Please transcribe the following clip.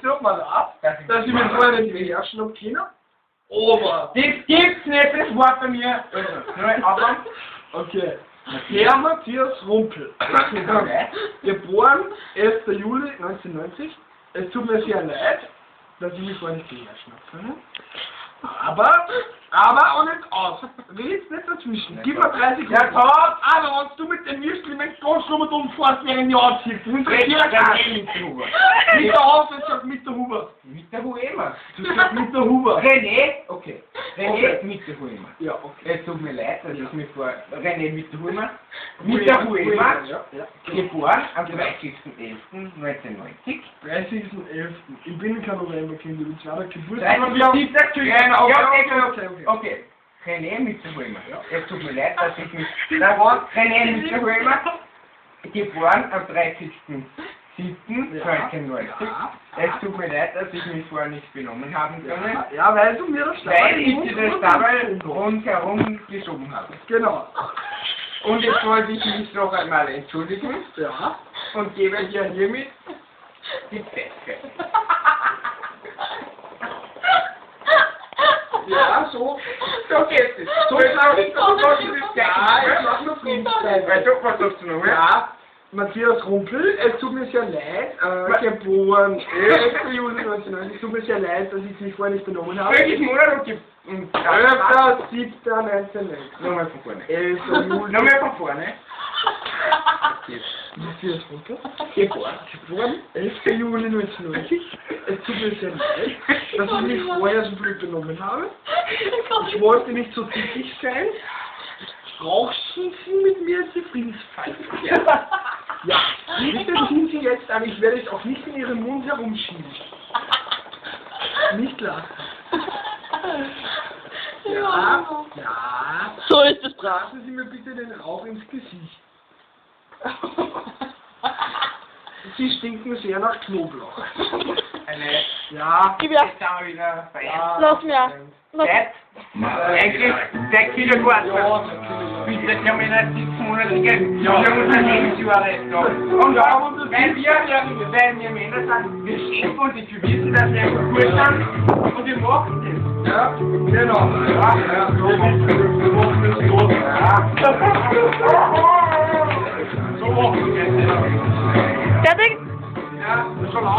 tut mir leid, dass ich mich vorher nicht beherrschen habe können. Aber. Das gibt's nicht, das war bei mir. Also, nur aber. Okay. Herr Matthias Rumpel. Geboren 1. Juli 1990. Es tut mir sehr leid, dass ich mich vorher nicht beherrschen habe können. Aber auch nicht aus. Red nicht dazwischen. Gib mir 30 Ja, Sekunden. Aber wenn du mit dem Würstchen mit dem Gasnummer umfährst, während ich anziehst, das interessiert gar nicht. Mit der Hand, ich sag mit der Huber. Mit der Huema. Du sagst mit der Huber. René, okay. René Okay. mit der Huema. Ja, okay. Es tut mir leid, dass ich mich vor. René mit der Huema. Mit der Huema. Ja. Geboren am 30.11.1990. 30.11. Ich bin kein Novemberkind, ich bin zwar der Geburtstag. 30.07. Okay. René mit der Huema. Es tut mir leid, dass ich mich. Da war René mit der Huema. Geboren am 30.07.1990. Es tut mir leid, dass ich mich vorher nicht benommen haben können. Ja, weil du mir das Weil ich dir das dabei rundherum geschoben habe. Genau. Und jetzt wollte ich mich noch einmal entschuldigen Ja. und gebe dir hiermit die Beste. Ja, so. So geht es. So ist sag ich das. das. Ja, ich mach nur Friedenszeit. Weil du, was sagst du noch? Ja. Matthias Rumpel, es tut mir sehr leid, geboren 1. Juli 1990, es tut mir sehr leid, dass ich mich vorher nicht benommen habe. Welches Monat und 11.07.1990. Nochmal von vorne. 11. Juli. Nochmal von vorne. Matthias Rumpel, Geboren. 11. Juli 1990. Es tut mir sehr leid, dass ich mich vorher so blöd benommen habe. Ich wollte nicht so zickig sein. Rauchen Sie mit mir die Friedenspfeife? Ja, bitte ziehen Sie jetzt an, ich werde es auch nicht in Ihren Mund herumschieben. Nicht lachen. Ja, ja. So ist es brav. Lassen Sie mir bitte den Rauch ins Gesicht. Sie stinken sehr nach Knoblauch. Eine. Ja. Gib her. Jetzt haben wir wieder Feiern. Ja. Lass mir. Lass. Eigentlich 6 wieder gut. Ja, Bitte, ich habe eine 6-monatige Unternehmensjahre da. Und ja, weil wir Männer sind, wir schimpfen und wir wissen, dass wir gut sind und wir machen das. Ja, genau. Ja, ja, so machen wir das. So machen wir das. Fertig? Ja, schon lang.